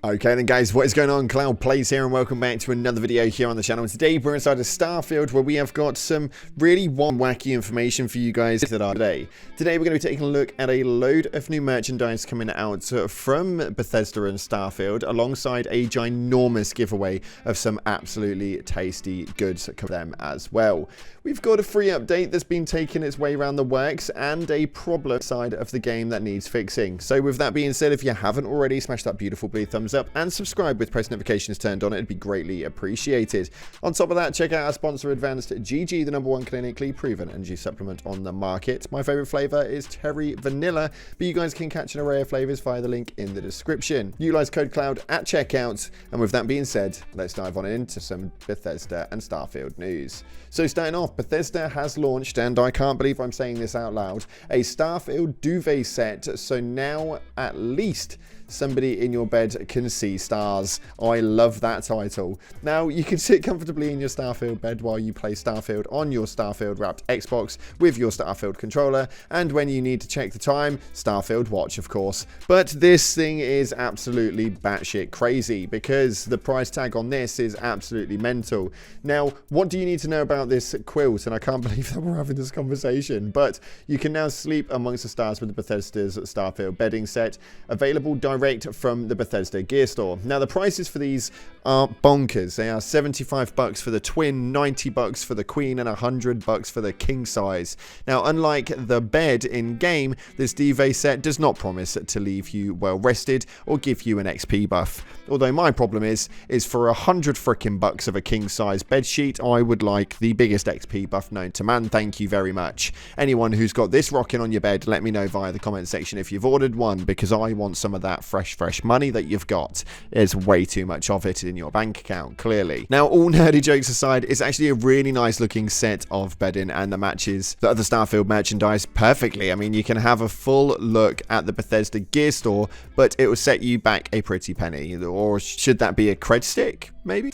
Okay then guys, what is going on? Cloud Plays here and welcome back to another video here on the channel. Today we're inside of Starfield where we have got some really wacky information for you guys today. Today we're going to be taking a look at a load of new merchandise coming out from Bethesda and Starfield alongside a ginormous giveaway of some absolutely tasty goods for them as well. We've got a free update that's been taking its way around the works and a problem side of the game that needs fixing. So with that being said, if you haven't already, smash that beautiful blue thumbs up and subscribe with press notifications turned on. It'd be greatly appreciated. On top of that, check out our sponsor Advanced GG, the #1 clinically proven energy supplement on the market. My favorite flavor is cherry vanilla, but you guys can catch an array of flavors via the link in the description. Utilize code CLOUD at checkout. And with that being said, let's dive on into some Bethesda and Starfield news. So starting off, Bethesda has launched, and I can't believe I'm saying this out loud, a Starfield duvet set. So now at least somebody in your bed can see stars. I love that title. Now you can sit comfortably in your Starfield bed while you play Starfield on your Starfield wrapped Xbox with your Starfield controller, and when you need to check the time, Starfield watch of course. But this thing is absolutely batshit crazy because the price tag on this is absolutely mental. Now what do you need to know about this quilt? And I can't believe that we're having this conversation, but you can now sleep amongst the stars with the Bethesda's Starfield bedding set, available direct from the Bethesda gear store. Now the prices for these are bonkers. They are $75 for the twin, $90 for the queen, and $100 for the king size. Now unlike the bed in game, this duvet set does not promise to leave you well rested or give you an XP buff. Although my problem is for $100 frickin' bucks of a king size bed sheet, I would like the biggest XP buff known to man. Thank you very much. Anyone who's got this rocking on your bed, let me know via the comment section if you've ordered one, because I want some of that fresh money that you've got. There's way too much of it in your bank account, clearly. Now, all nerdy jokes aside, it's actually a really nice looking set of bedding and that matches the other Starfield merchandise perfectly. I mean, you can have a full look at the Bethesda gear store, but it will set you back a pretty penny. Or should that be a cred stick? Maybe?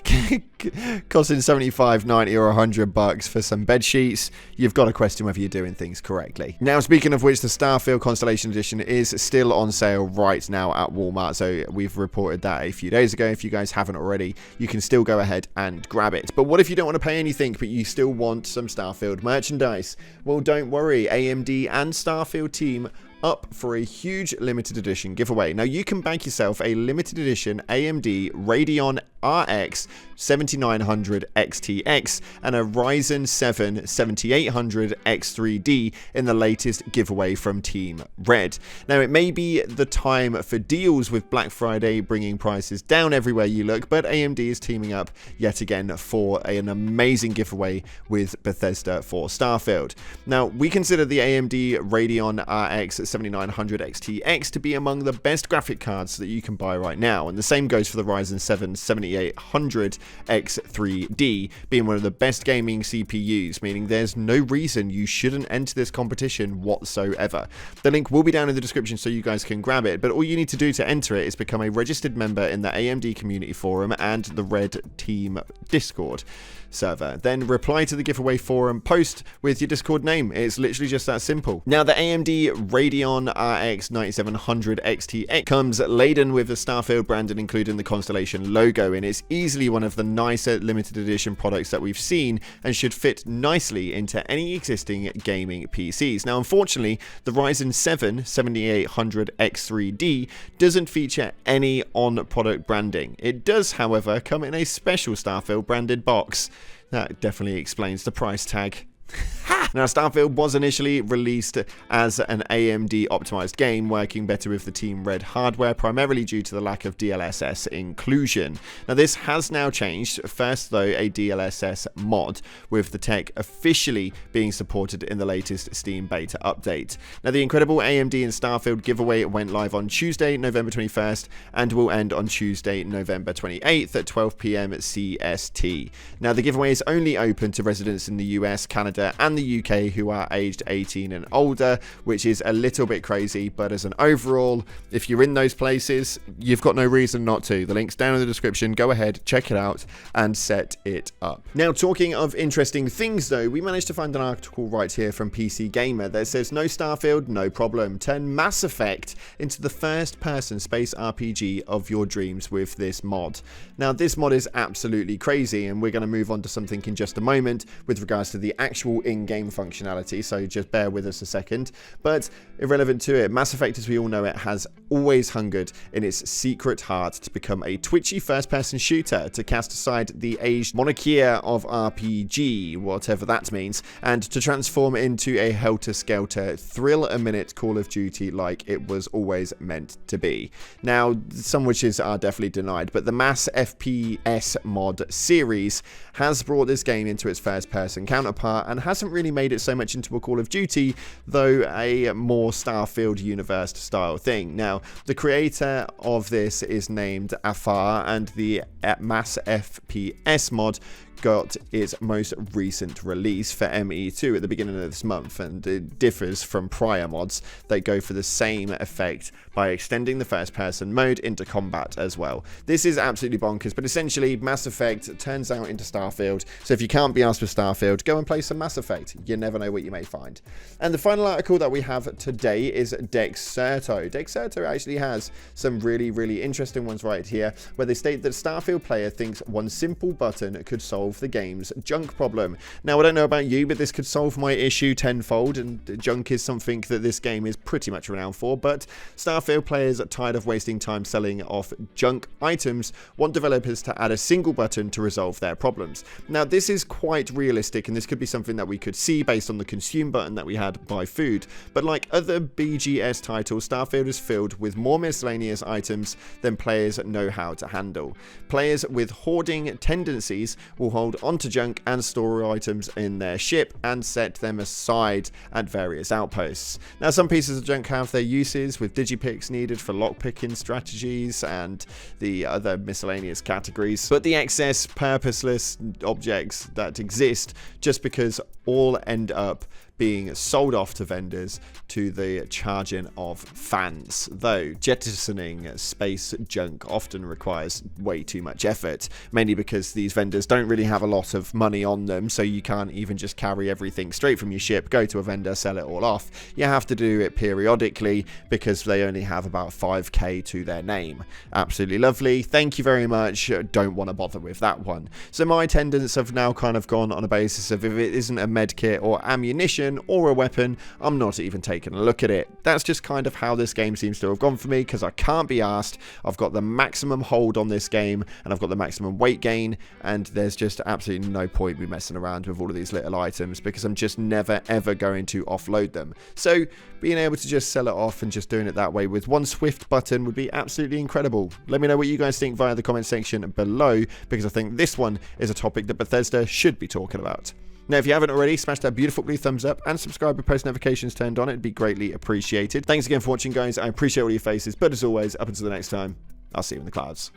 Costing $75, $90 or $100 for some bed sheets. You've got to question whether you're doing things correctly. Now, speaking of which, the Starfield Constellation Edition is still on sale right now at Walmart. So we've reported that a few days ago. If you guys haven't already, you can still go ahead and grab it. But what if you don't want to pay anything, but you still want some Starfield merchandise? Well, don't worry. AMD and Starfield team up for a huge limited edition giveaway. Now you can bag yourself a limited edition AMD Radeon RX 7900 XTX and a Ryzen 7 7800 X3D in the latest giveaway from Team Red. Now it may be the time for deals with Black Friday bringing prices down everywhere you look, but AMD is teaming up yet again for an amazing giveaway with Bethesda for Starfield. Now we consider the AMD Radeon RX 7900 XTX to be among the best graphic cards that you can buy right now, and the same goes for the Ryzen 7 7800 X3D, being one of the best gaming CPUs, meaning there's no reason you shouldn't enter this competition whatsoever. The link will be down in the description so you guys can grab it, but all you need to do to enter it is become a registered member in the AMD community forum and the Red Team Discord server. Then reply to the giveaway forum post with your Discord name. It's literally just that simple. Now the AMD Radeon RX 9700 XTX comes laden with the Starfield branding, including the Constellation logo, and it's easily one of the nicer limited edition products that we've seen and should fit nicely into any existing gaming PCs. Now unfortunately, the Ryzen 7 7800 X3D doesn't feature any on-product branding. It does, however, come in a special Starfield branded box. That definitely explains the price tag. Now, Starfield was initially released as an AMD optimized game, working better with the Team Red hardware, primarily due to the lack of DLSS inclusion. Now, this has now changed. First, though, a DLSS mod, with the tech officially being supported in the latest Steam beta update. Now, the incredible AMD and Starfield giveaway went live on Tuesday, November 21st, and will end on Tuesday, November 28th at 12 PM CST. Now, the giveaway is only open to residents in the US, Canada, and the UK who are aged 18 and older, which is a little bit crazy, but as an overall, if you're in those places, you've got no reason not to. The link's down in the description. Go ahead, check it out, and set it up. Now, talking of interesting things, though, we managed to find an article right here from PC Gamer that says, no Starfield, no problem. Turn Mass Effect into the first-person space RPG of your dreams with this mod. Now, this mod is absolutely crazy, and we're going to move on to something in just a moment with regards to the actual in-game functionality, so just bear with us a second. But irrelevant to it, Mass Effect, as we all know it, has always hungered in its secret heart to become a twitchy first-person shooter, to cast aside the aged monarchia of RPG, whatever that means, and to transform into a helter-skelter, thrill-a-minute Call of Duty like it was always meant to be. Now, some wishes are definitely denied, but the Mass FPS mod series has brought this game into its first-person counterpart and hasn't really made it so much into a Call of Duty, though a more Starfield universe style thing. Now, the creator of this is named Afar, and the Mass FPS mod got its most recent release for ME2 at the beginning of this month, and it differs from prior mods. They go for the same effect by extending the first person mode into combat as well. This is absolutely bonkers, but essentially Mass Effect turns out into Starfield, so if you can't be asked for Starfield, go and play some Mass Effect. You never know what you may find. And the final article that we have today is Dexerto. Dexerto actually has some really interesting ones right here, where they state that a Starfield player thinks one simple button could solve the game's junk problem. Now, I don't know about you, but this could solve my issue tenfold, and junk is something that this game is pretty much renowned for, but Starfield players are tired of wasting time selling off junk items, want developers to add a single button to resolve their problems. Now, this is quite realistic, and this could be something that we could see based on the consume button that we had buy food, but like other BGS titles, Starfield is filled with more miscellaneous items than players know how to handle. Players with hoarding tendencies will hold onto junk and store items in their ship and set them aside at various outposts. Now, some pieces of junk have their uses, with digipicks needed for lockpicking strategies and the other miscellaneous categories, but the excess purposeless objects that exist just because all end up being sold off to vendors to the charging of fans, though jettisoning space junk often requires way too much effort, mainly because these vendors don't really have a lot of money on them, so you can't even just carry everything straight from your ship, go to a vendor, sell it all off. You have to do it periodically because they only have about 5k to their name. Absolutely lovely, thank you very much, don't want to bother with that one. So my attendants have now kind of gone on a basis of, if it isn't a medkit or ammunition or a weapon, I'm not even taking a look at it. That's just kind of how this game seems to have gone for me, because I can't be asked. I've got the maximum hold on this game, and I've got the maximum weight gain, and there's just absolutely no point me messing around with all of these little items, because I'm just never ever going to offload them. So being able to just sell it off and just doing it that way with one swift button would be absolutely incredible. Let me know what you guys think via the comment section below, because I think this one is a topic that Bethesda should be talking about. Now, if you haven't already, smash that beautiful blue thumbs up and subscribe with post notifications turned on. It'd be greatly appreciated. Thanks again for watching, guys. I appreciate all your faces, but as always, up until the next time, I'll see you in the clouds.